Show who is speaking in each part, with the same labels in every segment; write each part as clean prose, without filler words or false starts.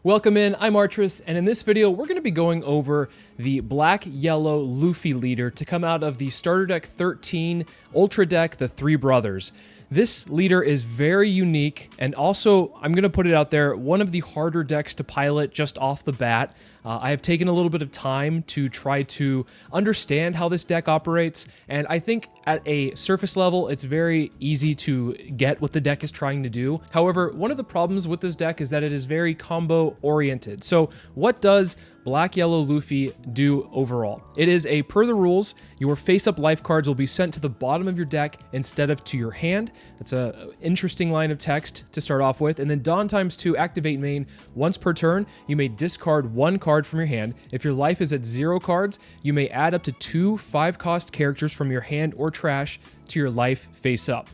Speaker 1: Welcome in, I'm Artris, and in this video we're going to be going over the black-yellow Luffy leader to come out of the starter deck 13 Ultra deck, the Three Brothers. This leader is very unique, and also, I'm going to put it out there, one of the harder decks to pilot just off the bat. I have taken a little bit of time to try to understand how this deck operates, and I think at a surface level, it's very easy to get what the deck is trying to do. However, one of the problems with this deck is that it is very combo-oriented. So what does Black-Yellow Luffy do overall? It is a per the rules, your face-up life cards will be sent to the bottom of your deck instead of to your hand. That's an interesting line of text to start off with. And then Dawn ×2 activate main. Once per turn, you may discard one card from your hand. If your life is at 0 cards, you may add up to 2 5-cost characters from your hand or trash to your life face-up.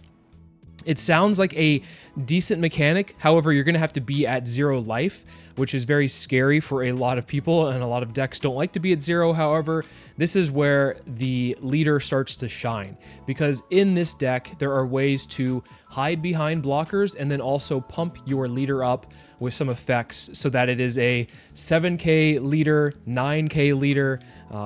Speaker 1: It sounds like a decent mechanic, however, you're going to have to be at 0 life, which is very scary for a lot of people, and a lot of decks don't like to be at 0. However, this is where the leader starts to shine, because in this deck, there are ways to hide behind blockers and then also pump your leader up with some effects so that it is a 7k leader, 9k leader,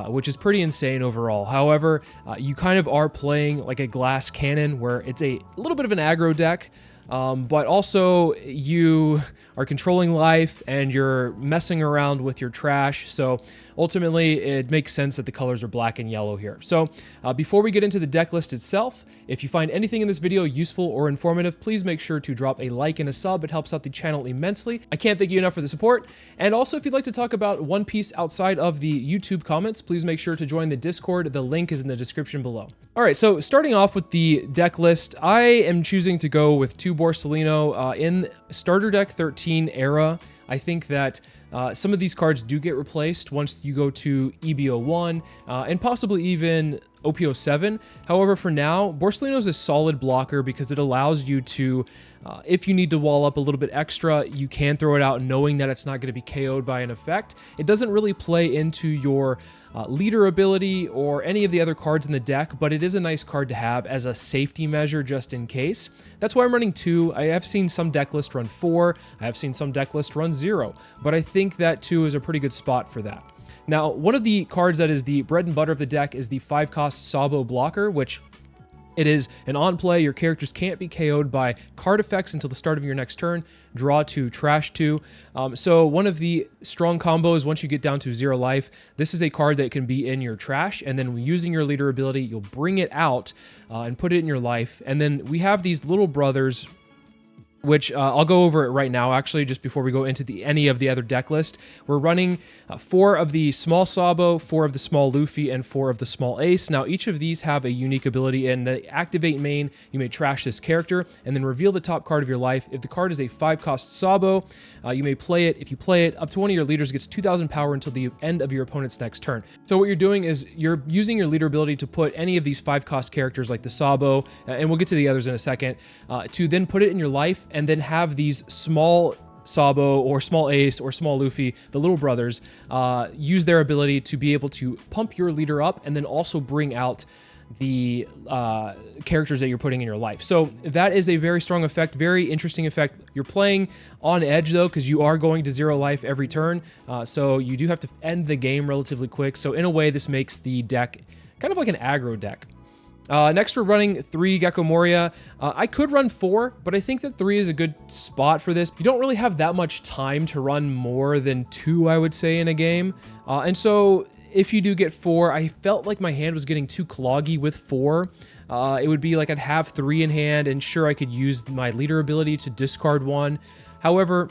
Speaker 1: which is pretty insane overall. However, you kind of are playing like a glass cannon where it's a little bit of an aggro deck, but also you are controlling life and you're messing around with your trash. So ultimately, it makes sense that the colors are black and yellow here. So before we get into the deck list itself, if you find anything in this video useful or informative, please make sure to drop a like and a sub. It helps out the channel immensely. I can't thank you enough for the support. And also, if you'd like to talk about One Piece outside of the YouTube comments, please make sure to join the Discord. The link is in the description below. All right, so starting off with the deck list, I am choosing to go with 2 Borsalino in starter deck 13 era. I think that some of these cards do get replaced once you go to EBO1 and possibly even OPO7. However, for now, Borsalino is a solid blocker because it allows you to, if you need to wall up a little bit extra, you can throw it out knowing that it's not going to be KO'd by an effect. It doesn't really play into your leader ability or any of the other cards in the deck, but it is a nice card to have as a safety measure just in case. That's why I'm running 2. I have seen some deck list run 4. I have seen some deck list run 0, but I think that 2 is a pretty good spot for that. Now, one of the cards that is the bread and butter of the deck is the 5-cost Sabo blocker, which it is an on-play. Your characters can't be KO'd by card effects until the start of your next turn. Draw 2, trash 2. So one of the strong combos, once you get down to 0 life, this is a card that can be in your trash, and then using your leader ability, you'll bring it out and put it in your life. And then we have these little brothers, which I'll go over it right now, actually, just before we go into any of the other deck list. We're running 4 of the small Sabo, 4 of the small Luffy, and 4 of the small Ace. Now, each of these have a unique ability. In the activate main, you may trash this character, and then reveal the top card of your life. If the card is a 5-cost Sabo, you may play it. If you play it, up to one of your leaders gets 2,000 power until the end of your opponent's next turn. So what you're doing is you're using your leader ability to put any of these 5-cost characters like the Sabo, and we'll get to the others in a second, to then put it in your life, and then have these small Sabo or small Ace or small Luffy, the little brothers, use their ability to be able to pump your leader up and then also bring out the characters that you're putting in your life. So that is a very strong effect, very interesting effect. You're playing on edge though, because you are going to 0 life every turn, so you do have to end the game relatively quick. So in a way, this makes the deck kind of like an aggro deck. Next, we're running 3 Gecko Moria. I could run 4, but I think that 3 is a good spot for this. You don't really have that much time to run more than 2, I would say, in a game. And so if you do get 4, I felt like my hand was getting too cloggy with 4. It would be like I'd have 3 in hand, and sure, I could use my leader ability to discard 1. However,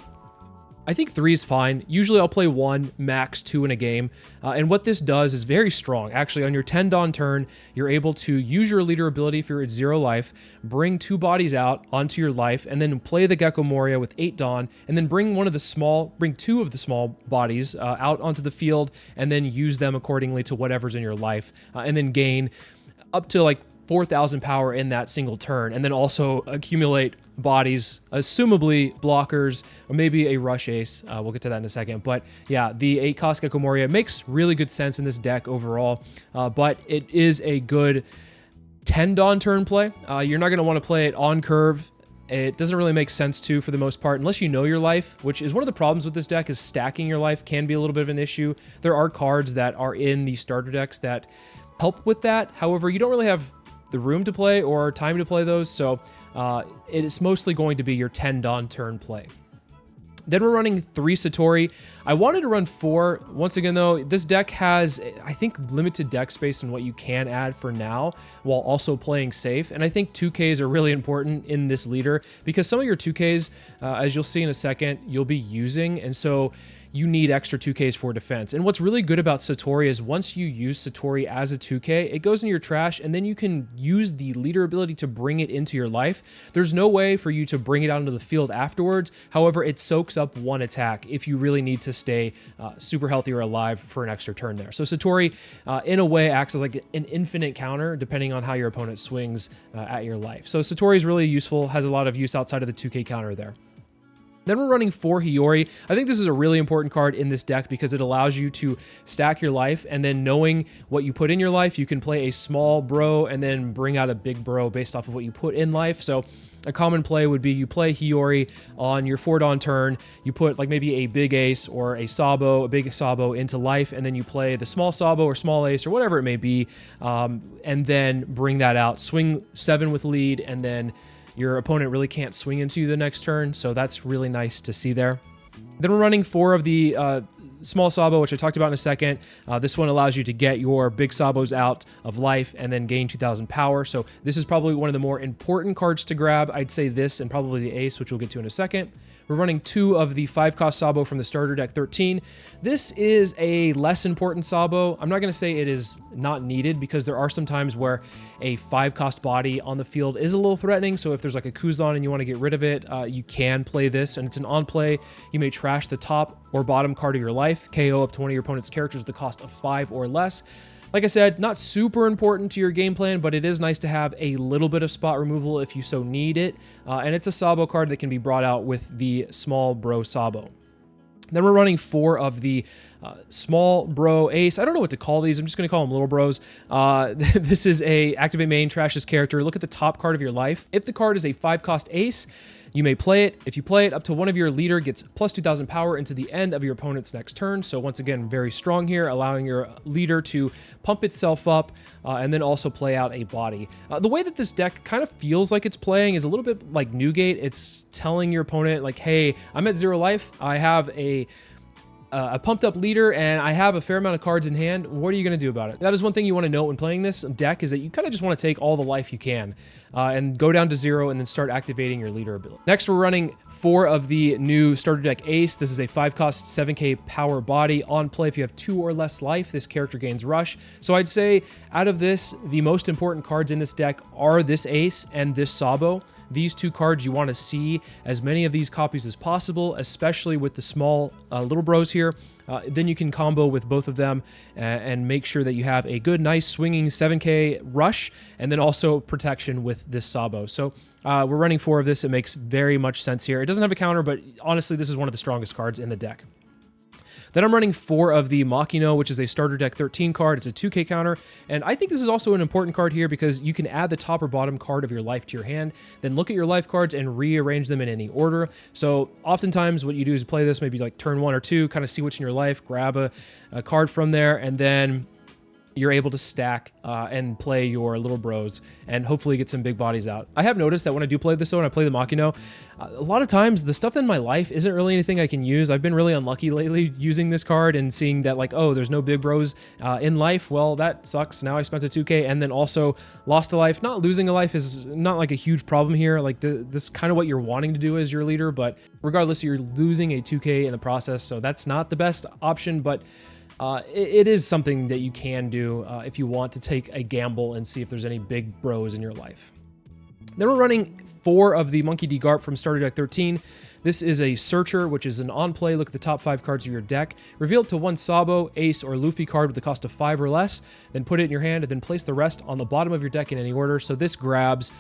Speaker 1: I think 3 is fine. Usually I'll play 1, max 2 in a game. And what this does is very strong. Actually, on your 10 Dawn turn, you're able to use your leader ability if you're at 0 life, bring 2 bodies out onto your life, and then play the Gecko Moria with 8 Dawn, and then bring 2 of the small bodies out onto the field, and then use them accordingly to whatever's in your life, and then gain up to like 4,000 power in that single turn, and then also accumulate bodies, assumably blockers, or maybe a rush ace. We'll get to that in a second. But yeah, the 8-cost Gecko Moria makes really good sense in this deck overall, but it is a good 10 Dawn turn play. You're not going to want to play it on curve It doesn't really make sense to, for the most part, unless you know your life, which is one of the problems with this deck, is stacking your life can be a little bit of an issue. There are cards that are in the starter decks that help with that. However, you don't really have the room to play or time to play those, so it is mostly going to be your 10 Dawn turn play. Then we're running 3 Satori. I wanted to run 4. Once again, though, this deck has, I think, limited deck space in what you can add for now, while also playing safe. And I think 2Ks are really important in this leader, because some of your 2Ks, as you'll see in a second, you'll be using, and so you need extra 2Ks for defense. And what's really good about Satori is once you use Satori as a 2K, it goes in your trash, and then you can use the leader ability to bring it into your life. There's no way for you to bring it out into the field afterwards. However, it soaks up 1 attack if you really need to stay super healthy or alive for an extra turn there. So Satori, in a way, acts as like an infinite counter depending on how your opponent swings at your life. So Satori is really useful, has a lot of use outside of the 2K counter there. Then we're running 4 Hiyori. I think this is a really important card in this deck because it allows you to stack your life, and then knowing what you put in your life, you can play a small bro and then bring out a big bro based off of what you put in life. So a common play would be you play Hiyori on your 4 Dawn turn, you put like maybe a big ace or a Sabo, a big Sabo into life, and then you play the small Sabo or small ace or whatever it may be, and then bring that out, swing 7 with lead, and then your opponent really can't swing into you the next turn, so that's really nice to see there. Then we're running 4 of the small Sabo, which I talked about in a second. This one allows you to get your big Sabos out of life and then gain 2,000 power, so this is probably one of the more important cards to grab. I'd say this and probably the ace, which we'll get to in a second. We're running 2 of the 5-cost Sabo from the starter deck 13. This is a less important Sabo. I'm not going to say it is not needed, because there are some times where a 5-cost body on the field is a little threatening. So if there's like a Kuzan and you want to get rid of it, you can play this, and it's an on-play. You may trash the top or bottom card of your life, KO up to one of your opponent's characters at the cost of 5 or less. Like I said, not super important to your game plan, but it is nice to have a little bit of spot removal if you so need it. And it's a Sabo card that can be brought out with the small bro Sabo. Then we're running 4 of the small bro ace. I don't know what to call these. I'm just going to call them little bros. This is a activate main, trash this character. Look at the top card of your life. If the card is a 5-cost ace, you may play it. If you play it, up to one of your leader gets plus 2,000 power into the end of your opponent's next turn. So once again, very strong here, allowing your leader to pump itself up and then also play out a body. The way that this deck kind of feels like it's playing is a little bit like Newgate. It's telling your opponent like, hey, I'm at 0 life. I have a pumped up leader, and I have a fair amount of cards in hand. What are you going to do about it? That is one thing you want to note when playing this deck, is that you kind of just want to take all the life you can and go down to 0 and then start activating your leader ability. Next, we're running 4 of the new starter deck ace. This is a 5-cost 7k power body. On play, if you have 2 or less life, this character gains rush. So I'd say out of this, the most important cards in this deck are this ace and this Sabo. These 2 cards, you want to see as many of these copies as possible, especially with the small little bros here. Then you can combo with both of them and make sure that you have a good, nice swinging 7k rush, and then also protection with this Sabo. So we're running 4 of this. It makes very much sense here. It doesn't have a counter, but honestly, this is one of the strongest cards in the deck. Then I'm running 4 of the Makino, which is a starter deck 13 card. It's a 2k counter, and I think this is also an important card here because you can add the top or bottom card of your life to your hand, then look at your life cards and rearrange them in any order. So oftentimes what you do is play this maybe like turn 1 or 2, kind of see what's in your life, grab a card from there, and then you're able to stack and play your little bros and hopefully get some big bodies out. I have noticed that when I do play this, though, and I play the Makino, a lot of times the stuff in my life isn't really anything I can use. I've been really unlucky lately using this card and seeing that, like, oh, there's no big bros in life. Well, that sucks. Now I spent a 2k and then also lost a life. Not losing a life is not like a huge problem here. Like this is kind of what you're wanting to do as your leader, but regardless, you're losing a 2k in the process. So that's not the best option, but it is something that you can do if you want to take a gamble and see if there's any big bros in your life. Then we're running 4 of the Monkey D. Garp from Starter Deck 13. This is a Searcher, which is an on-play. Look at the top 5 cards of your deck. Reveal up to 1 Sabo, Ace, or Luffy card with the cost of 5 or less. Then put it in your hand and then place the rest on the bottom of your deck in any order. So this grabs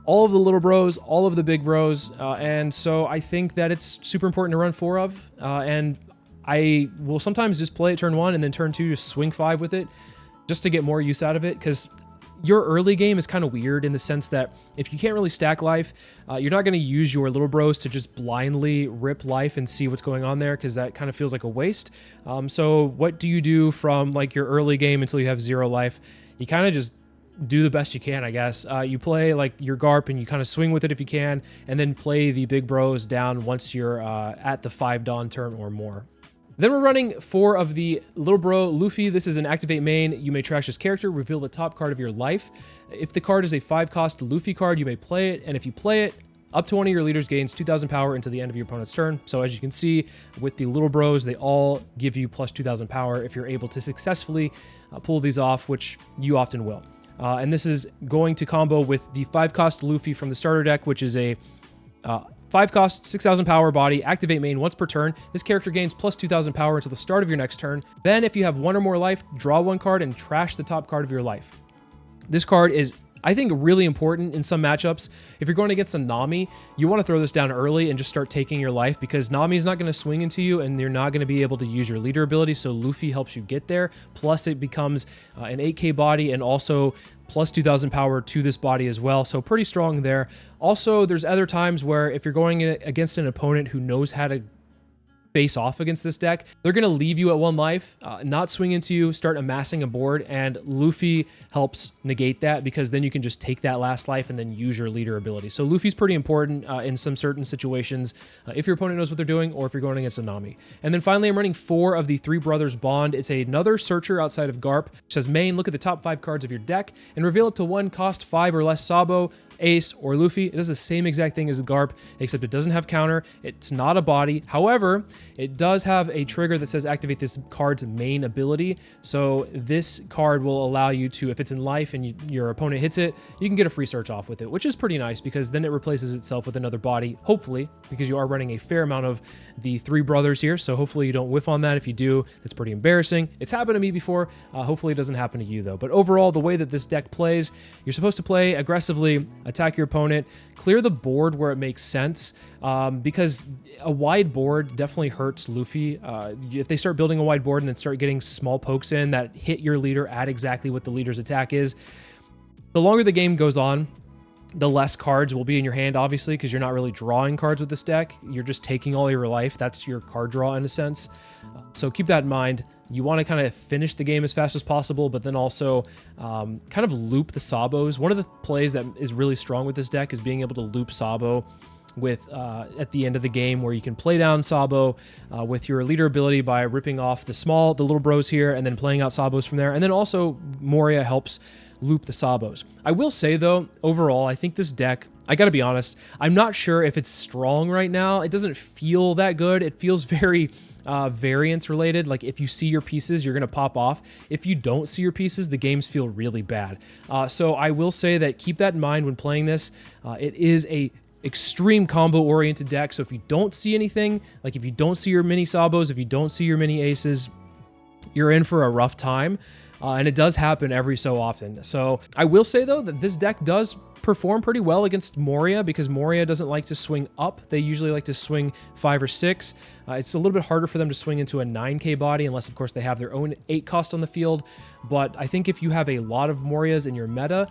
Speaker 1: all of the little bros, all of the big bros, and so I think that it's super important to run 4 of, and I will sometimes just play it turn 1 and then turn 2 just swing 5 with it just to get more use out of it, because your early game is kind of weird in the sense that if you can't really stack life, you're not going to use your little bros to just blindly rip life and see what's going on there, because that kind of feels like a waste. So what do you do from like your early game until you have 0 life? You kind of just do the best you can, I guess. You play like your Garp and you kind of swing with it if you can, and then play the big bros down once you're at the 5 Dawn turn or more. Then we're running 4 of the little bro Luffy. This is an activate main. You may trash this character, reveal the top card of your life. If the card is a 5-cost Luffy card, you may play it, and if you play it, up to one of your leaders gains 2,000 power until the end of your opponent's turn. So as you can see with the little bros, they all give you plus 2,000 power if you're able to successfully pull these off, which you often will. And this is going to combo with the 5-cost Luffy from the starter deck, which is a 5-cost, 6,000 power body, activate main once per turn. This character gains plus 2,000 power until the start of your next turn. Then if you have 1 or more life, draw 1 card and trash the top card of your life. This card is, I think, really important in some matchups. If you're going against a Nami, you want to throw this down early and just start taking your life, because Nami is not going to swing into you and you're not going to be able to use your leader ability, so Luffy helps you get there. Plus it becomes an 8k body and also plus 2,000 power to this body as well, so pretty strong there. Also, there's other times where if you're going against an opponent who knows how to face off against this deck, they're going to leave you at 1 life, not swing into you, start amassing a board, and Luffy helps negate that, because then you can just take that last life and then use your leader ability. So Luffy's pretty important in some certain situations, if your opponent knows what they're doing or if you're going against a Nami. And then finally, I'm running 4 of the Three Brothers Bond. It's another searcher outside of Garp. It says main, look at the top 5 cards of your deck and reveal up to 1 cost 5 or less Sabo, Ace, or Luffy. It does the same exact thing as the Garp, except it doesn't have counter. It's not a body. However, it does have a trigger that says activate this card's main ability. So this card will allow you to, if it's in life and your opponent hits it, you can get a free search off with it, which is pretty nice, because then it replaces itself with another body, hopefully, because you are running a fair amount of the Three Brothers here. So hopefully you don't whiff on that. If you do, it's pretty embarrassing. It's happened to me before. Hopefully it doesn't happen to you though. But overall, the way that this deck plays, you're supposed to play aggressively, attack your opponent, clear the board where it makes sense, because a wide board definitely hurts Luffy. If they start building a wide board and then start getting small pokes in that hit your leader at exactly what the leader's attack is, the longer the game goes on, the less cards will be in your hand, obviously, because you're not really drawing cards with this deck. You're just taking all your life. That's your card draw in a sense. So keep that in mind. You want to kind of finish the game as fast as possible, but then also kind of loop the Sabos. One of the plays that is really strong with this deck is being able to loop Sabo with at the end of the game, where you can play down Sabo with your leader ability by ripping off the little bros here, and then playing out Sabos from there. And then also Moria helps loop the Sabos. I will say though, overall, I think this deck, I gotta be honest, I'm not sure if it's strong right now. It doesn't feel that good. It feels very variance related. Like if you see your pieces, you're gonna pop off. If you don't see your pieces, the games feel really bad. So I will say that keep that in mind when playing this. It is a extreme combo oriented deck. So if you don't see anything, like if you don't see your mini Sabos, if you don't see your mini Aces, you're in for a rough time. And it does happen every so often. So I will say though that this deck does perform pretty well against Moria, because Moria doesn't like to swing up. They usually like to swing 5 or 6. It's a little bit harder for them to swing into a 9k body, unless of course they have their own 8 cost on the field. But I think if you have a lot of Morias in your meta,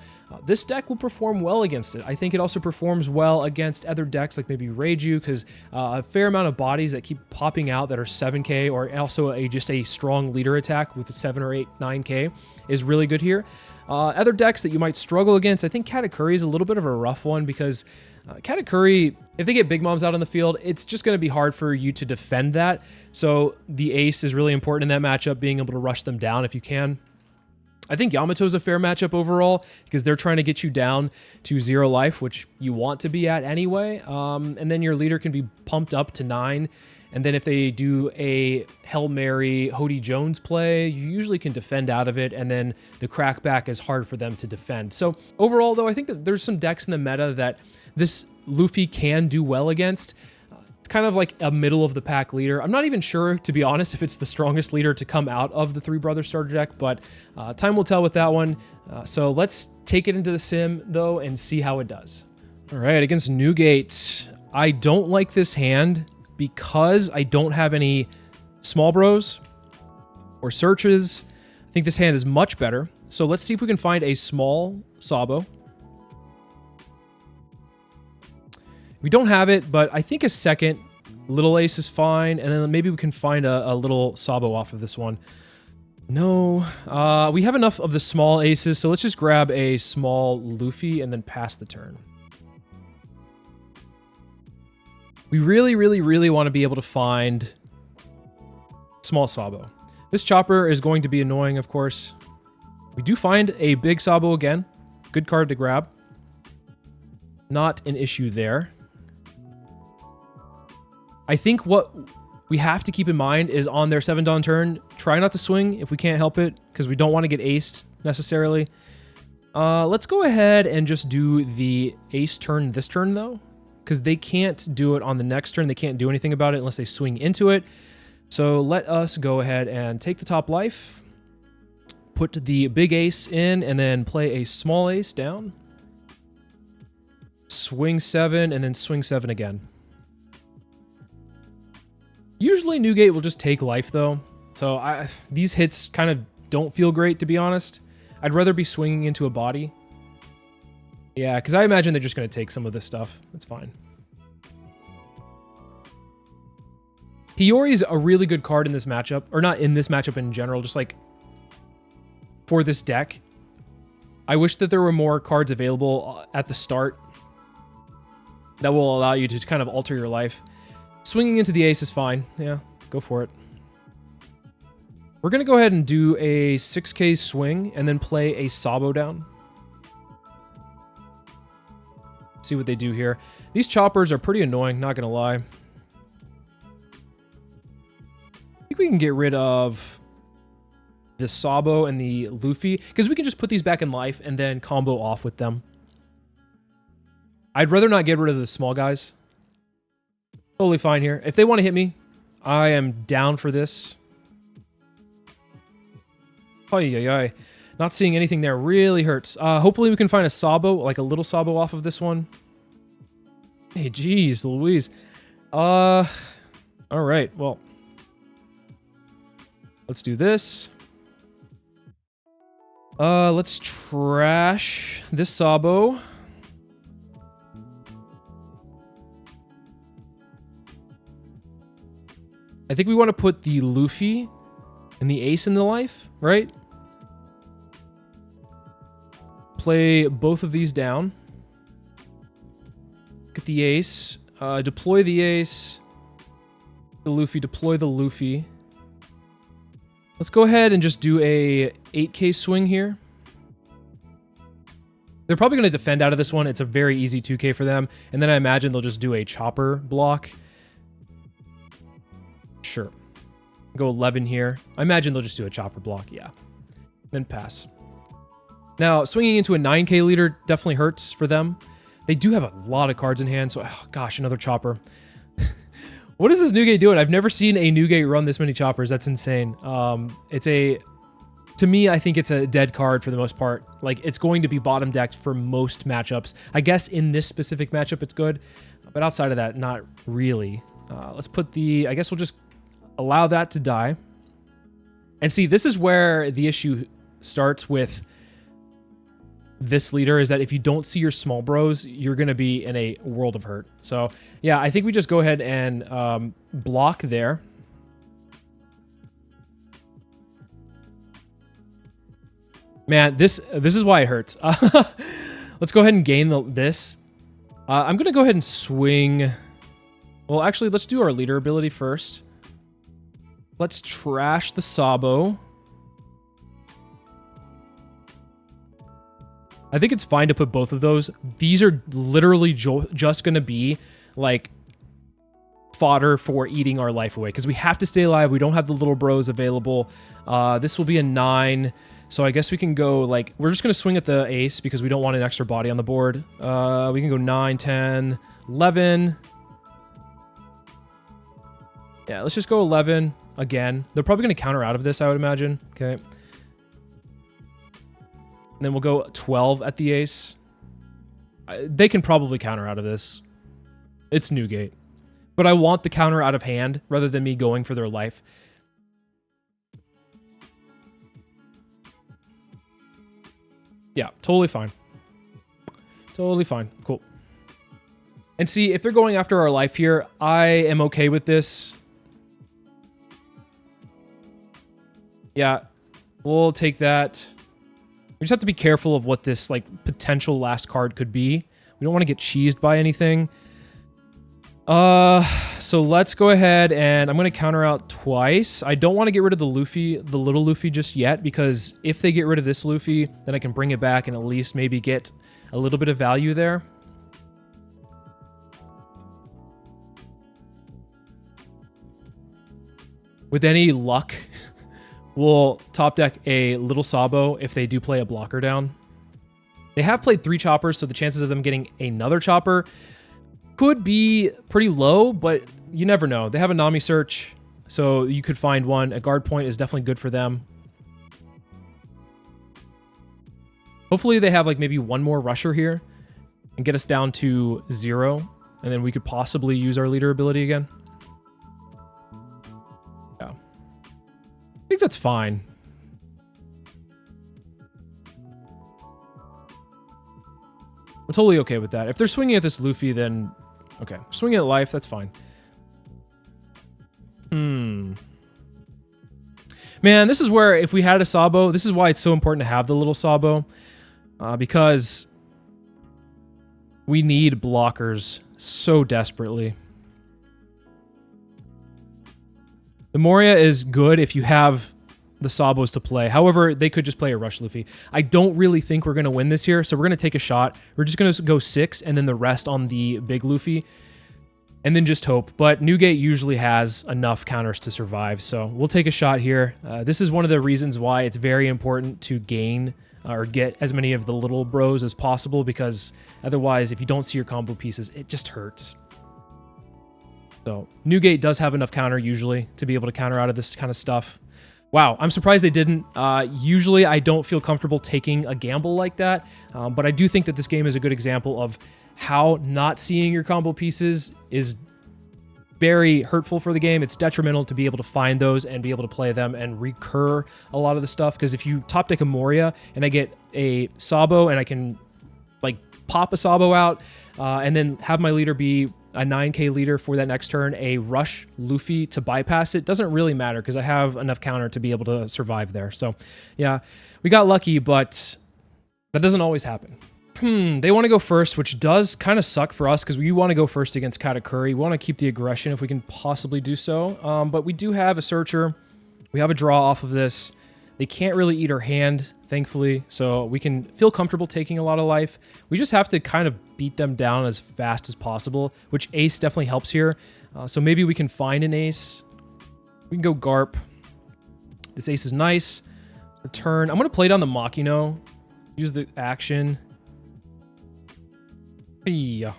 Speaker 1: this deck will perform well against it. I think it also performs well against other decks like maybe Reiju, because a fair amount of bodies that keep popping out that are 7k, or also just a strong leader attack with 7 or 8, 9k is really good here. Other decks that you might struggle against, I think Katakuri is a little bit of a rough one, because Katakuri, if they get Big Moms out on the field, it's just going to be hard for you to defend that. So the Ace is really important in that matchup, being able to rush them down if you can. I think Yamato is a fair matchup overall, because they're trying to get you down to 0 life, which you want to be at anyway. And then your leader can be pumped up to 9. And then if they do a Hail Mary Hody Jones play, you usually can defend out of it, and then the crackback is hard for them to defend. So overall, though, I think that there's some decks in the meta that this Luffy can do well against. It's kind of like a middle-of-the-pack leader. I'm not even sure, to be honest, if it's the strongest leader to come out of the Three Brothers starter deck, but time will tell with that one. So let's take it into the sim, though, and see how it does. All right, against Newgate, I don't like this hand, because I don't have any small bros or searches. I think this hand is much better. So let's see if we can find a small Sabo. We don't have it, but I think a second little ace is fine, and then maybe we can find a little Sabo off of this one. No, we have enough of the small aces, so let's just grab a small Luffy and then pass the turn. We really, really, really want to be able to find small Sabo. This chopper is going to be annoying, of course. We do find a big Sabo again. Good card to grab. Not an issue there. I think what we have to keep in mind is on their 7 Dawn turn, try not to swing if we can't help it, because we don't want to get aced necessarily. Let's go ahead and just do the ace turn this turn, though, because they can't do it on the next turn. They can't do anything about it unless they swing into it. So let us go ahead and take the top life, put the big ace in, and then play a small ace down. Swing 7, and then swing 7 again. Usually Newgate will just take life, though. So these hits kind of don't feel great, to be honest. I'd rather be swinging into a body. Yeah, because I imagine they're just going to take some of this stuff. That's fine. Hiyori's a really good card in this matchup. Or not in this matchup in general, just like for this deck. I wish that there were more cards available at the start that will allow you to kind of alter your life. Swinging into the ace is fine. Yeah, go for it. We're going to go ahead and do a 6k swing and then play a Sabo down. See what they do here. These choppers are pretty annoying, not going to lie. I think we can get rid of the Sabo and the Luffy, because we can just put these back in life and then combo off with them. I'd rather not get rid of the small guys. Totally fine here. If they want to hit me, I am down for this. Ay. Not seeing anything there really hurts. Hopefully we can find a Sabo, like a little Sabo off of this one. Hey, geez, Louise. All right, well. Let's do this. Let's trash this Sabo. I think we want to put the Luffy and the ace in the life, right? Play both of these down. Get the ace. Deploy the ace. The Luffy. Deploy the Luffy. Let's go ahead and just do a 8k swing here. They're probably going to defend out of this one. It's a very easy 2k for them. And then I imagine they'll just do a chopper block. Sure. Go 11 here. I imagine they'll just do a chopper block. Yeah. Then pass. Now, swinging into a 9k leader definitely hurts for them. They do have a lot of cards in hand, so, oh, gosh, another chopper. What is this Newgate doing? I've never seen a Newgate run this many choppers. That's insane. To me, I think it's a dead card for the most part. Like, it's going to be bottom decked for most matchups. I guess in this specific matchup, it's good. But outside of that, not really. Let's put the... I guess we'll just allow that to die. And see, this is where the issue starts with this leader, is that if you don't see your small bros, you're going to be in a world of hurt. So, yeah, I think we just go ahead and block there. Man, this is why it hurts. Let's go ahead and gain this. I'm going to go ahead and swing. Well, actually, let's do our leader ability first. Let's trash the Sabo. I think it's fine to put both of those. These are literally just going to be, like, fodder for eating our life away. Because we have to stay alive. We don't have the little bros available. This will be a 9. So I guess we can go, like... We're just going to swing at the ace because we don't want an extra body on the board. We can go 9, 10, 11. Yeah, let's just go 11 again. They're probably going to counter out of this, I would imagine. Okay. And then we'll go 12 at the ace. They can probably counter out of this. It's Newgate. But I want the counter out of hand rather than me going for their life. Yeah, totally fine. Totally fine. Cool. And see, if they're going after our life here, I am okay with this. Yeah, we'll take that. We just have to be careful of what this, like, potential last card could be. We don't want to get cheesed by anything. So let's go ahead and I'm going to counter out twice. I don't want to get rid of the Luffy, the little Luffy just yet, because if they get rid of this Luffy, then I can bring it back and at least maybe get a little bit of value there. With any luck, we'll top deck a little Sabo if they do play a blocker down. They have played 3 choppers, so the chances of them getting another chopper could be pretty low, but you never know. They have a Nami search, so you could find one. A guard point is definitely good for them. Hopefully they have like maybe one more rusher here and get us down to 0, and then we could possibly use our leader ability again. Yeah. I think that's fine. I'm totally okay with that. If they're swinging at this Luffy, then okay. Swinging at life, that's fine. Man, this is where if we had a Sabo, this is why it's so important to have the little Sabo. Because we need blockers so desperately. The Moria is good if you have the Sabos to play. However, they could just play a Rush Luffy. I don't really think we're going to win this here, so we're going to take a shot. We're just going to go 6 and then the rest on the big Luffy. And then just hope. But Newgate usually has enough counters to survive, so we'll take a shot here. This is one of the reasons why it's very important to gain or get as many of the little bros as possible, because otherwise, if you don't see your combo pieces, it just hurts. So Newgate does have enough counter usually to be able to counter out of this kind of stuff. Wow, I'm surprised they didn't. Usually I don't feel comfortable taking a gamble like that, but I do think that this game is a good example of how not seeing your combo pieces is very hurtful for the game. It's detrimental to be able to find those and be able to play them and recur a lot of the stuff, because if you top deck a Moria and I get a Sabo and I can like pop a Sabo out and then have my leader be a 9k leader for that next turn, a Rush Luffy to bypass it, doesn't really matter because I have enough counter to be able to survive there. So yeah, we got lucky, but that doesn't always happen. They want to go first, which does kind of suck for us because we want to go first against Katakuri. We want to keep the aggression if we can possibly do so. But we do have a searcher. We have a draw off of this. They can't really eat our hand, thankfully, so we can feel comfortable taking a lot of life. We just have to kind of beat them down as fast as possible, which Ace definitely helps here. So maybe we can find an Ace. We can go Garp. This Ace is nice. Return. I'm going to play down the Makino. Use the action. Yeah.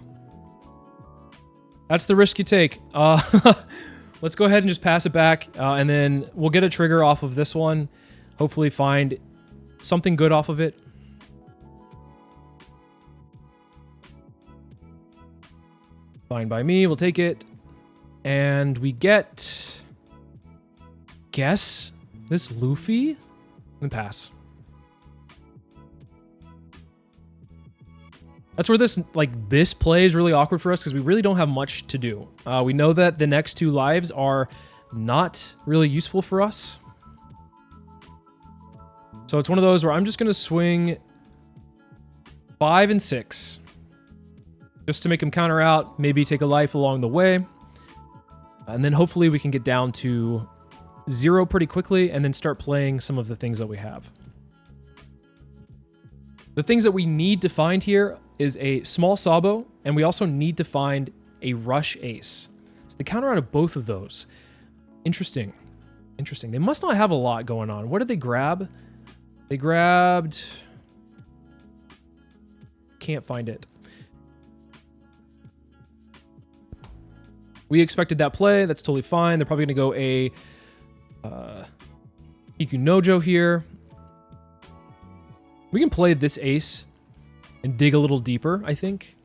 Speaker 1: That's the risk you take. Let's go ahead and just pass it back, and then we'll get a trigger off of this one. Hopefully find something good off of it. Fine by me. We'll take it. And we get... guess this Luffy? And pass. That's where this play is really awkward for us because we really don't have much to do. We know that the next 2 lives are not really useful for us. So it's one of those where I'm just going to swing 5 and 6. Just to make him counter out, maybe take a life along the way. And then hopefully we can get down to 0 pretty quickly and then start playing some of the things that we have. The things that we need to find here is a small Sabo, and we also need to find a Rush Ace. So they counter out of both of those. Interesting. Interesting. They must not have a lot going on. What did they grab? They grabbed... can't find it. We expected that play. That's totally fine. They're probably going to go a Iku Nojo here. We can play this Ace and dig a little deeper, I think.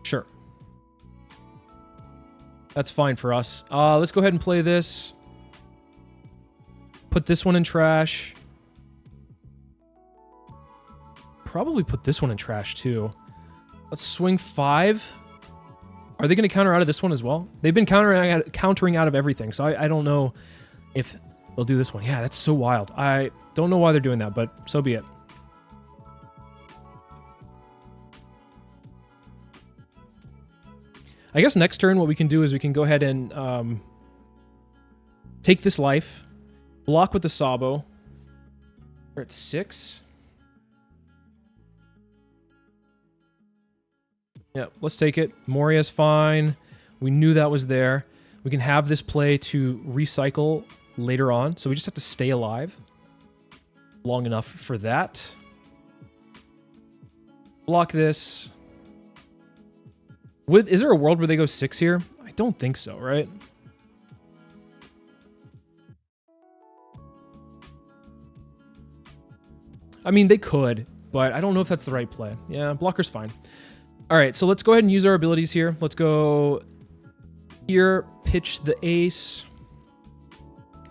Speaker 1: Sure. That's fine for us. Let's go ahead and play this. Put this one in trash. probably put this one in trash too. Let's swing 5. Are they going to counter out of this one as well? They've been countering out of everything, so I don't know if they'll do this one. Yeah, that's so wild. I don't know why they're doing that, but so be it. I guess next turn what we can do is we can go ahead and take this life, block with the Sabo. We're at 6. Yeah, let's take it. Moria's fine. We knew that was there. We can have this play to recycle later on, so we just have to stay alive long enough for that. Block this. Is there a world where they go 6 here? I don't think so, right? I mean, they could, but I don't know if that's the right play. Yeah, blocker's fine. All right, so let's go ahead and use our abilities here. Let's go here, pitch the ace.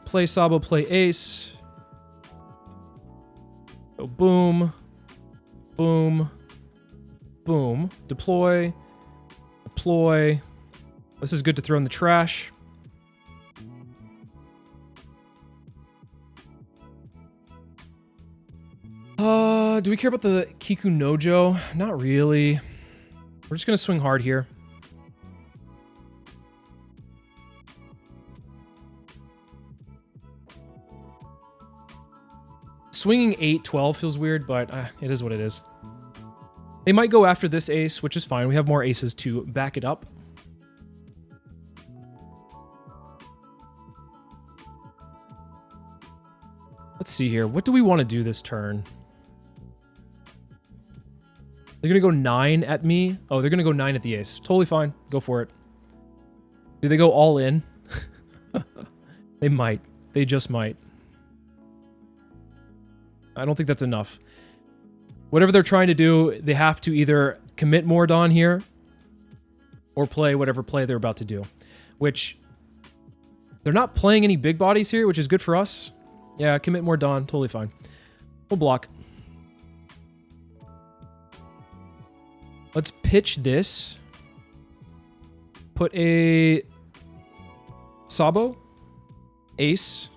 Speaker 1: Play Sabo, play ace. Go boom, boom, boom. Deploy, deploy. This is good to throw in the trash. Do we care about the Kiku Nojo? Not really. We're just going to swing hard here. Swinging 8-12 feels weird, but it is what it is. They might go after this ace, which is fine. We have more aces to back it up. Let's see here. What do we want to do this turn? They're going to go 9 at me. Oh, they're going to go 9 at the ace. Totally fine. Go for it. Do they go all in? They might. They just might. I don't think that's enough. Whatever they're trying to do, they have to either commit more Dawn here or play whatever play they're about to do. Which, they're not playing any big bodies here, which is good for us. Yeah, commit more Dawn. Totally fine. We'll block. Let's pitch this. Put a Sabo, ace,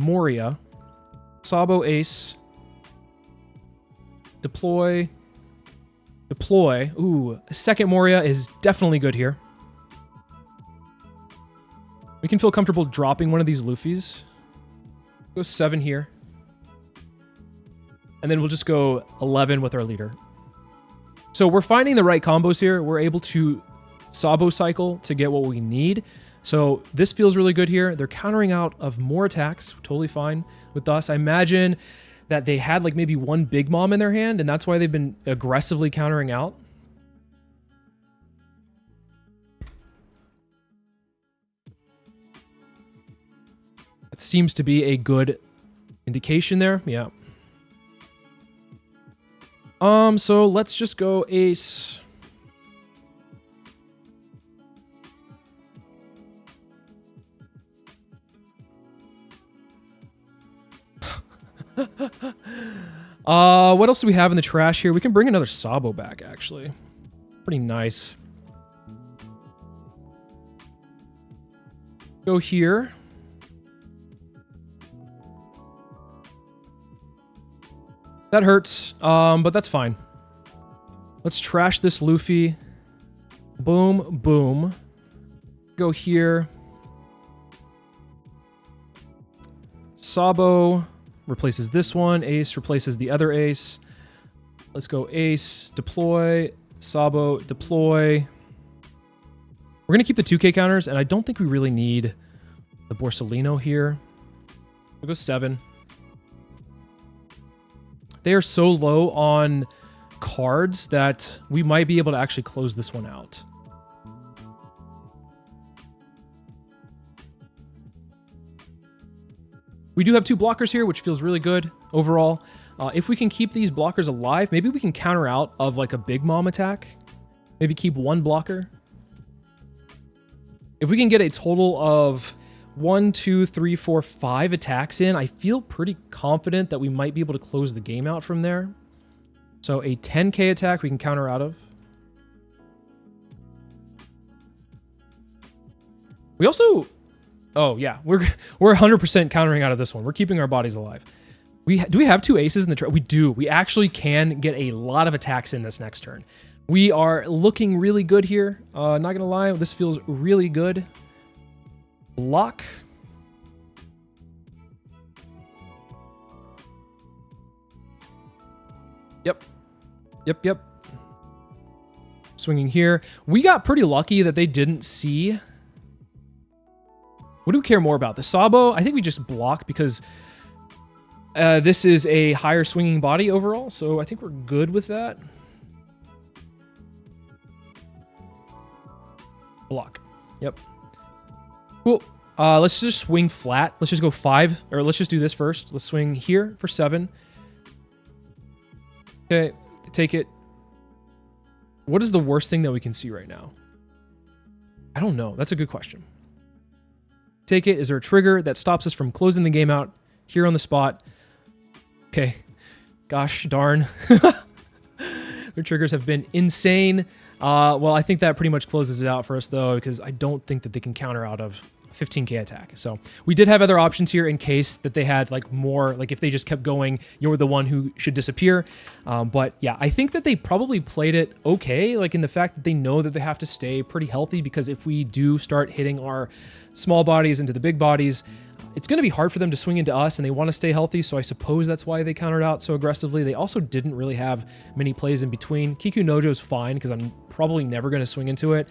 Speaker 1: Moria, Sabo, ace, deploy, deploy. Ooh, a second Moria is definitely good here. We can feel comfortable dropping one of these Luffys. Go 7 here. And then we'll just go 11 with our leader. So we're finding the right combos here. We're able to Sabo cycle to get what we need. So this feels really good here. They're countering out of more attacks. Totally fine with us. I imagine that they had like maybe one Big Mom in their hand, and that's why they've been aggressively countering out. That seems to be a good indication there. Yeah. So let's just go ace. What else do we have in the trash here? We can bring another Sabo back, actually. Pretty nice. Go here. That hurts, but that's fine. Let's trash this Luffy. Boom, boom. Go here. Sabo replaces this one. Ace replaces the other ace. Let's go ace, deploy, Sabo, deploy. We're going to keep the 2K counters, and I don't think we really need the Borsalino here. We'll go 7. They are so low on cards that we might be able to actually close this one out. We do have 2 blockers here, which feels really good overall. If we can keep these blockers alive, maybe we can counter out of like a Big Mom attack. Maybe keep 1 blocker. If we can get a total of 1, 2, 3, 4, 5 attacks in, I feel pretty confident that we might be able to close the game out from there. So a 10k attack we can counter out of. We also... Oh, yeah. We're 100% countering out of this one. We're keeping our bodies alive. Do we have 2 aces in the... We do. We actually can get a lot of attacks in this next turn. We are looking really good here. Not going to lie. This feels really good. Block. Yep. Swinging here. We got pretty lucky that they didn't see... What do we care more about? The Sabo, I think we just block because this is a higher swinging body overall, so I think we're good with that. Block. Yep. Cool. Let's just swing flat. Let's just go 5, or let's just do this first. Let's swing here for 7. Okay, take it. What is the worst thing that we can see right now? I don't know. That's a good question. Take it. Is there a trigger that stops us from closing the game out here on the spot? Okay. Gosh darn. Their triggers have been insane. Well, I think that pretty much closes it out for us, though, because I don't think that they can counter out of 15k attack. So we did have other options here in case that they had like more, like if they just kept going, you're the one who should disappear. But yeah, I think that they probably played it okay, like in the fact that they know that they have to stay pretty healthy, because if we do start hitting our small bodies into the big bodies, it's going to be hard for them to swing into us, and they want to stay healthy, so I suppose that's why they countered out so aggressively. They also didn't really have many plays in between. Kiku Nojo's fine, because I'm probably never going to swing into it.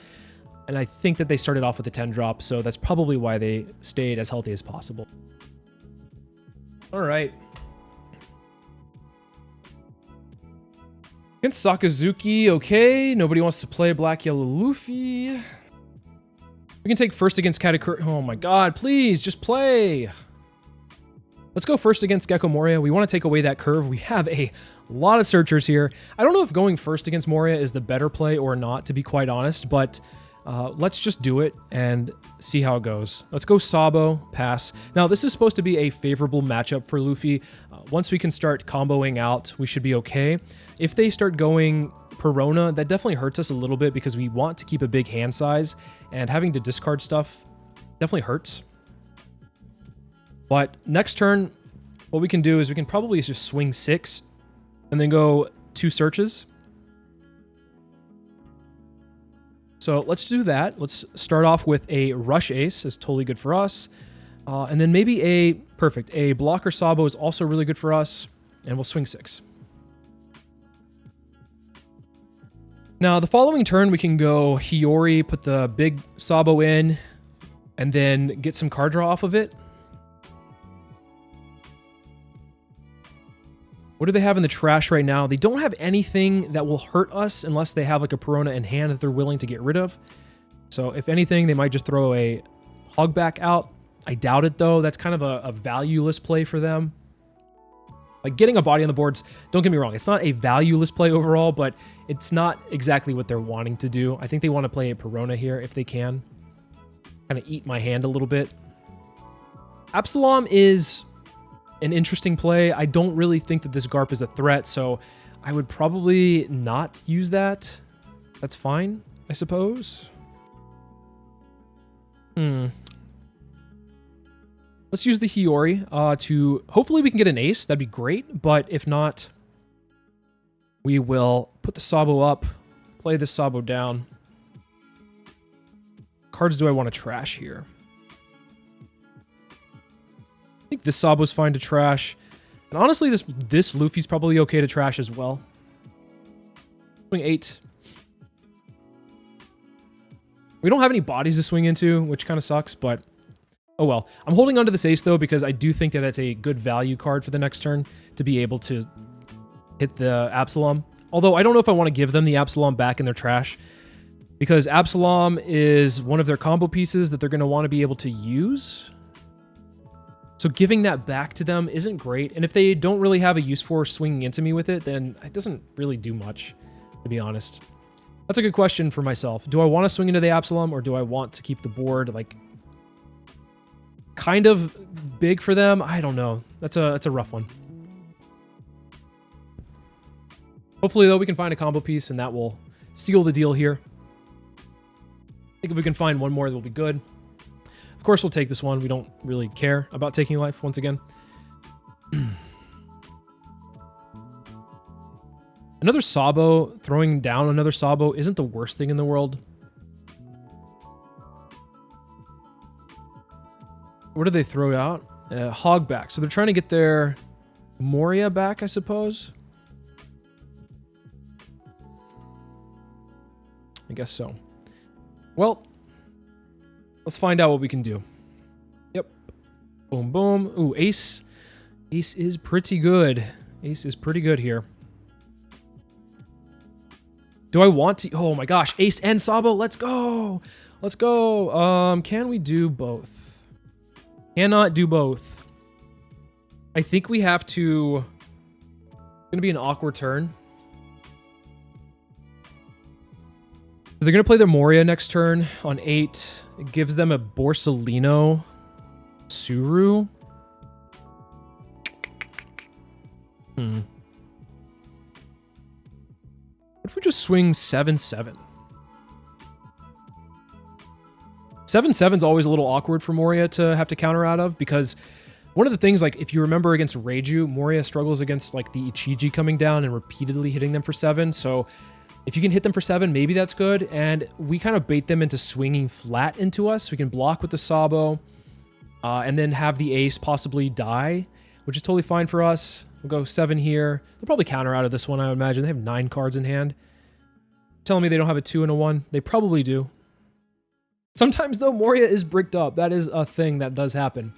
Speaker 1: And I think that they started off with a 10 drop, so that's probably why they stayed as healthy as possible. All right. Against Sakazuki, okay. Nobody wants to play Black Yellow Luffy. We can take first against Katakuri. Oh my god, please, just play. Let's go first against Gecko Moria. We want to take away that curve. We have a lot of searchers here. I don't know if going first against Moria is the better play or not, to be quite honest, but... let's just do it and see how it goes. Let's go Sabo, pass. Now, this is supposed to be a favorable matchup for Luffy. Once we can start comboing out, we should be okay. If they start going Perona, that definitely hurts us a little bit because we want to keep a big hand size, and having to discard stuff definitely hurts. But next turn, what we can do is we can probably just swing 6 and then go 2 searches. So let's do that. Let's start off with a rush ace. Is totally good for us. And then maybe a blocker Sabo is also really good for us. And we'll swing 6. Now, the following turn, we can go Hiyori, put the big Sabo in, and then get some card draw off of it. What do they have in the trash right now? They don't have anything that will hurt us unless they have like a Perona in hand that they're willing to get rid of. So if anything, they might just throw a Hogback out. I doubt it, though. That's kind of a valueless play for them. Like getting a body on the boards, don't get me wrong, it's not a valueless play overall, but it's not exactly what they're wanting to do. I think they want to play a Perona here if they can. Kind of eat my hand a little bit. Absalom is... an interesting play. I don't really think that this Garp is a threat, so I would probably not use that. That's fine, I suppose. Let's use the Hiyori to... hopefully we can get an ace. That'd be great, but if not, we will put the Sabo up, play the Sabo down. Cards do I want to trash here? I think this Sabo's fine to trash. And honestly, this Luffy's probably okay to trash as well. Swing 8. We don't have any bodies to swing into, which kind of sucks, but oh well. I'm holding onto this ace, though, because I do think that it's a good value card for the next turn to be able to hit the Absalom. Although I don't know if I want to give them the Absalom back in their trash, because Absalom is one of their combo pieces that they're going to want to be able to use. So giving that back to them isn't great. And if they don't really have a use for swinging into me with it, then it doesn't really do much, to be honest. That's a good question for myself. Do I want to swing into the Absalom, or do I want to keep the board, like, kind of big for them? I don't know. That's a rough one. Hopefully, though, we can find a combo piece, and that will seal the deal here. I think if we can find one more, that will be good. Of course, we'll take this one. We don't really care about taking life, once again. Another Sabo, throwing down another Sabo isn't the worst thing in the world. What did they throw out? Hog back. So they're trying to get their Moria back, I suppose. I guess so. Well, let's find out what we can do. Yep. Boom, boom. Ooh, Ace. Ace is pretty good. Ace is pretty good here. Do I want to? Oh my gosh. Ace and Sabo. Let's go. Let's go. Can we do both? Cannot do both. I think we have to... It's going to be an awkward turn. They're going to play their Moria next turn on 8. It gives them a Borsalino Suru. What if we just swing 7-7? 7-7 is always a little awkward for Moria to have to counter out of, because one of the things, like, if you remember against Reiju, Moria struggles against, like, the Ichiji coming down and repeatedly hitting them for 7, so if you can hit them for 7, maybe that's good, and we kind of bait them into swinging flat into us. We can block with the Sabo, and then have the Ace possibly die, which is totally fine for us. We'll go 7 here. They'll probably counter out of this one, I would imagine. They have 9 cards in hand. Telling me they don't have a 2 and a 1. They probably do. Sometimes, though, Moria is bricked up. That is a thing that does happen.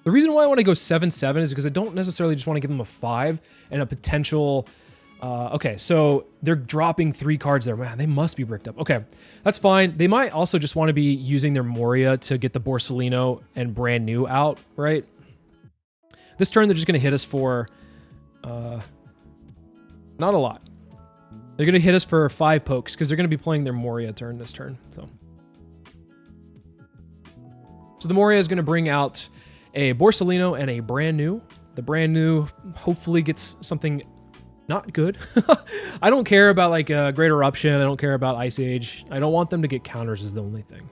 Speaker 1: The reason why I want to go 7-7 is because I don't necessarily just want to give them a 5 and a potential... okay, so they're dropping 3 cards there. Man, they must be bricked up. Okay, that's fine. They might also just want to be using their Moria to get the Borsalino and brand new out, right? This turn, they're just going to hit us for... not a lot. They're going to hit us for 5 pokes because they're going to be playing their Moria turn this turn. So the Moria is going to bring out a Borsalino and a brand new. The brand new hopefully gets something not good. I don't care about like a Great Eruption. I don't care about Ice Age. I don't want them to get counters is the only thing.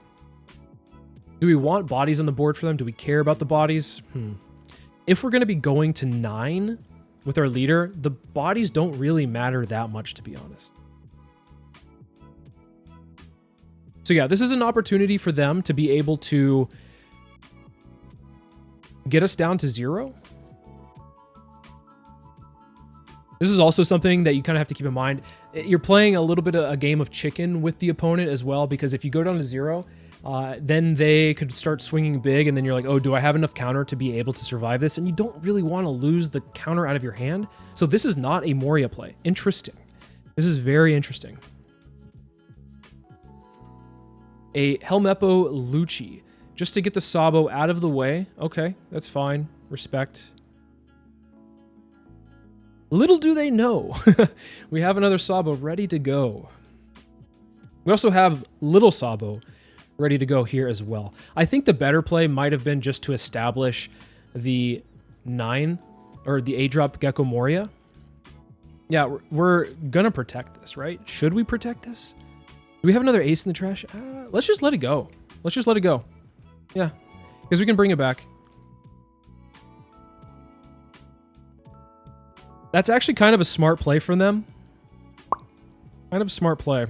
Speaker 1: Do we want bodies on the board for them? Do we care about the bodies? If we're going to be going to 9... with our leader, the bodies don't really matter that much, to be honest. So yeah, this is an opportunity for them to be able to get us down to 0. This is also something that you kind of have to keep in mind. You're playing a little bit of a game of chicken with the opponent as well, because if you go down to 0, then they could start swinging big, and then you're like, oh, do I have enough counter to be able to survive this? And you don't really want to lose the counter out of your hand. So this is not a Moria play. Interesting. This is very interesting. A Helmeppo Lucci, just to get the Sabo out of the way. Okay, that's fine. Respect. Little do they know, we have another Sabo ready to go. We also have Little Sabo ready to go here as well. I think the better play might have been just to establish the 9 or the A-drop Gecko Moria. Yeah, we're gonna protect this, right? Should we protect this? Do we have another ace in the trash? Let's just let it go. Let's just let it go. Yeah, because we can bring it back. That's actually kind of a smart play from them. Kind of a smart play.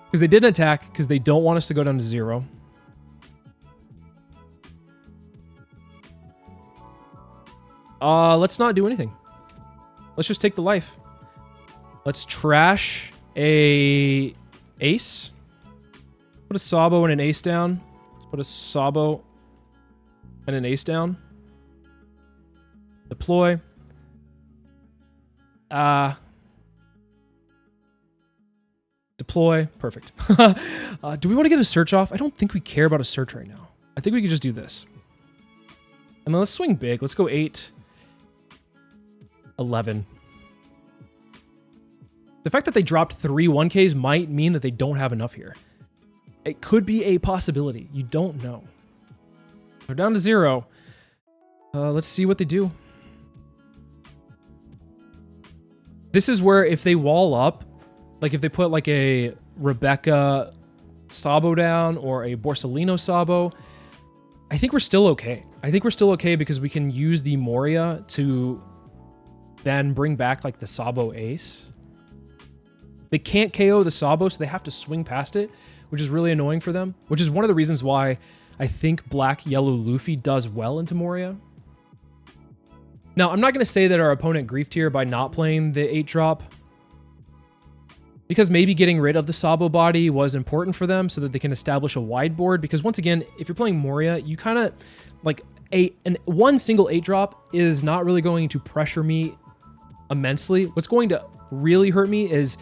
Speaker 1: Because they didn't attack, because they don't want us to go down to 0. Let's not do anything. Let's just take the life. Let's trash a ace. Put a Sabo and an ace down. Let's put a Sabo and an ace down. Deploy. Deploy. Perfect. Do we want to get a search off? I don't think we care about a search right now. I think we could just do this. And then let's swing big. Let's go 8. 11. The fact that they dropped 3 1Ks might mean that they don't have enough here. It could be a possibility. You don't know. They're down to 0. Let's see what they do. This is where if they wall up, like if they put like a Rebecca Sabo down or a Borsellino Sabo, I think we're still okay. I think we're still okay because we can use the Moria to then bring back like the Sabo Ace. They can't KO the Sabo, so they have to swing past it, which is really annoying for them, which is one of the reasons why I think Black Yellow Luffy does well into Moria. Now, I'm not going to say that our opponent griefed here by not playing the 8-drop, because maybe getting rid of the Sabo body was important for them so that they can establish a wide board, because once again, if you're playing Moria, you kind of, like, one single 8-drop is not really going to pressure me immensely. What's going to really hurt me is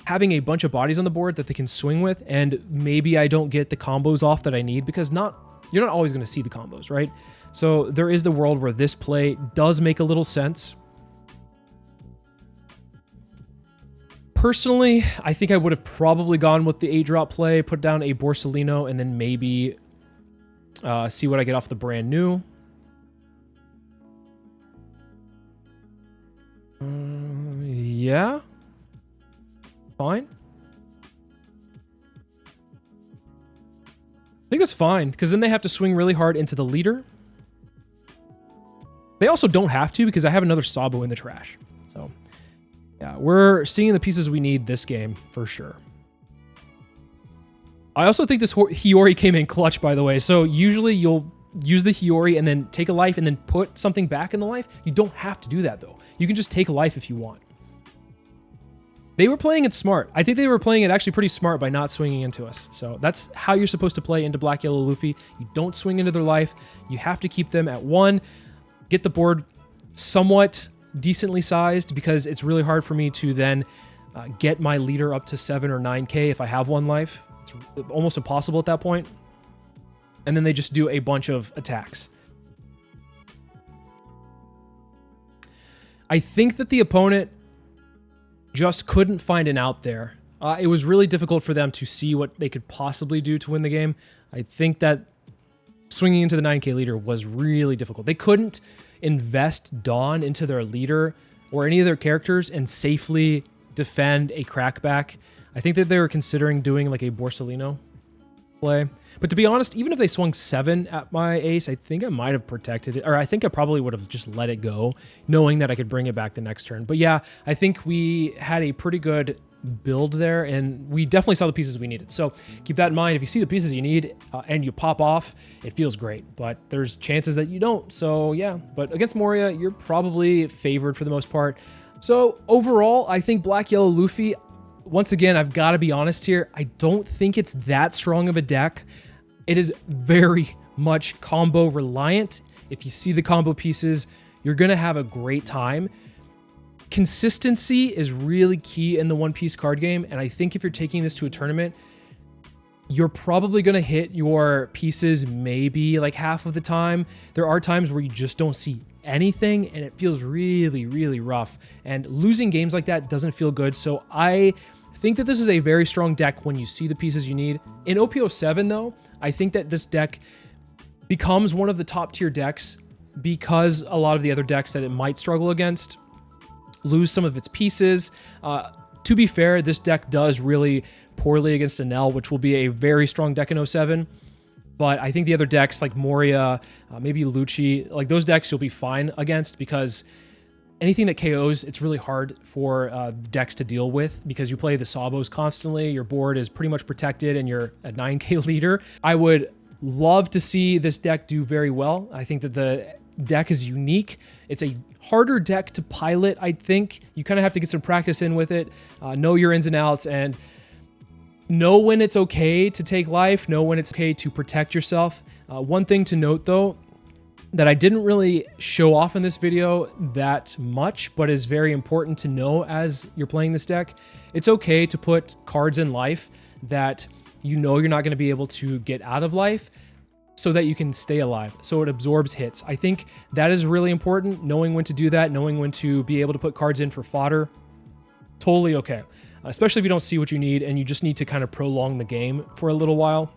Speaker 1: having a bunch of bodies on the board that they can swing with, and maybe I don't get the combos off that I need, because you're not always going to see the combos, right? So there is the world where this play does make a little sense. Personally, I think I would have probably gone with the 8-drop play, put down a Borsellino, and then maybe see what I get off the brand new. Yeah. Fine. I think that's fine, because then they have to swing really hard into the leader. They also don't have to, because I have another Sabo in the trash. So, yeah, we're seeing the pieces we need this game, for sure. I also think this Hiyori came in clutch, by the way. So usually you'll use the Hiyori and then take a life and then put something back in the life. You don't have to do that, though. You can just take a life if you want. They were playing it smart. I think they were playing it actually pretty smart by not swinging into us. So that's how you're supposed to play into Black Yellow Luffy. You don't swing into their life. You have to keep them at 1. Get the board somewhat decently sized, because it's really hard for me to then get my leader up to 7 or 9k if I have 1 life. It's almost impossible at that point. And then they just do a bunch of attacks. I think that the opponent just couldn't find an out there. It was really difficult for them to see what they could possibly do to win the game. I think that swinging into the 9k leader was really difficult. They couldn't invest Dawn into their leader or any of their characters and safely defend a crackback. I think that they were considering doing like a Borsellino play. But to be honest, even if they swung 7 at my ace, I think I might have protected it. Or I think I probably would have just let it go, knowing that I could bring it back the next turn. But yeah, I think we had a pretty good build there, and we definitely saw the pieces we needed. So keep that in mind. If you see the pieces you need and you pop off, it feels great. But there's chances that you don't. So yeah, but against Moria, you're probably favored for the most part. So overall, I think Black Yellow Luffy, once again, I've got to be honest here, I don't think it's that strong of a deck. It is very much combo reliant. If you see the combo pieces, you're going to have a great time. Consistency is really key in the One Piece card game, and I think if you're taking this to a tournament, you're probably going to hit your pieces maybe like half of the time. There are times where you just don't see anything, and it feels really, really rough. And losing games like that doesn't feel good, so I think that this is a very strong deck when you see the pieces you need. In OP07, though, I think that this deck becomes one of the top tier decks because a lot of the other decks that it might struggle against lose some of its pieces. To be fair, this deck does really poorly against Enel, which will be a very strong deck in 07. But I think the other decks like Moria, maybe Lucci, like those decks you'll be fine against, because anything that KOs, it's really hard for decks to deal with because you play the Sabos constantly. Your board is pretty much protected and you're a 9k leader. I would love to see this deck do very well. I think that the deck is unique. It's a harder deck to pilot, I think. You kind of have to get some practice in with it, know your ins and outs, and know when it's okay to take life, know when it's okay to protect yourself. One thing to note, though, that I didn't really show off in this video that much, but is very important to know as you're playing this deck, it's okay to put cards in life that you know you're not going to be able to get out of life so that you can stay alive, so it absorbs hits. I think that is really important, knowing when to do that, knowing when to be able to put cards in for fodder. Totally okay, especially if you don't see what you need and you just need to kind of prolong the game for a little while.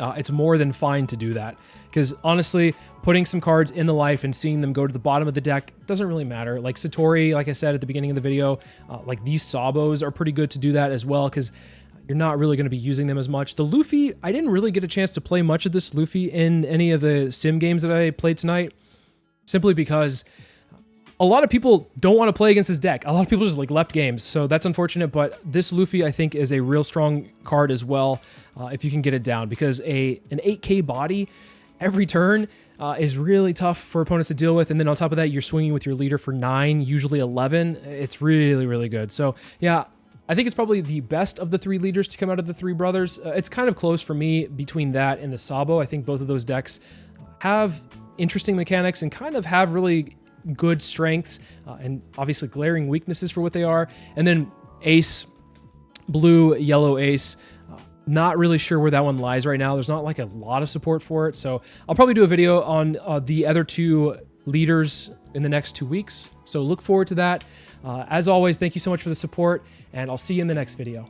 Speaker 1: it's more than fine to do that. Because honestly, putting some cards in the life and seeing them go to the bottom of the deck doesn't really matter. Like Satori, like I said at the beginning of the video, like these Sabos are pretty good to do that as well, because you're not really going to be using them as much. The Luffy, I didn't really get a chance to play much of this Luffy in any of the sim games that I played tonight, simply because a lot of people don't want to play against this deck. A lot of people just like left games, so that's unfortunate, but this Luffy I think is a real strong card as well, if you can get it down, because an 8k body every turn is really tough for opponents to deal with, and then on top of that, you're swinging with your leader for 9, usually 11. It's really, really good. So yeah, I think it's probably the best of the 3 leaders to come out of the 3 brothers. It's kind of close for me between that and the Sabo. I think both of those decks have interesting mechanics and kind of have really good strengths, and obviously glaring weaknesses for what they are. And then Ace, blue, yellow Ace, not really sure where that one lies right now. There's not like a lot of support for it, so I'll probably do a video on the other 2 leaders in the next 2 weeks, so look forward to that. As always, thank you so much for the support, and I'll see you in the next video.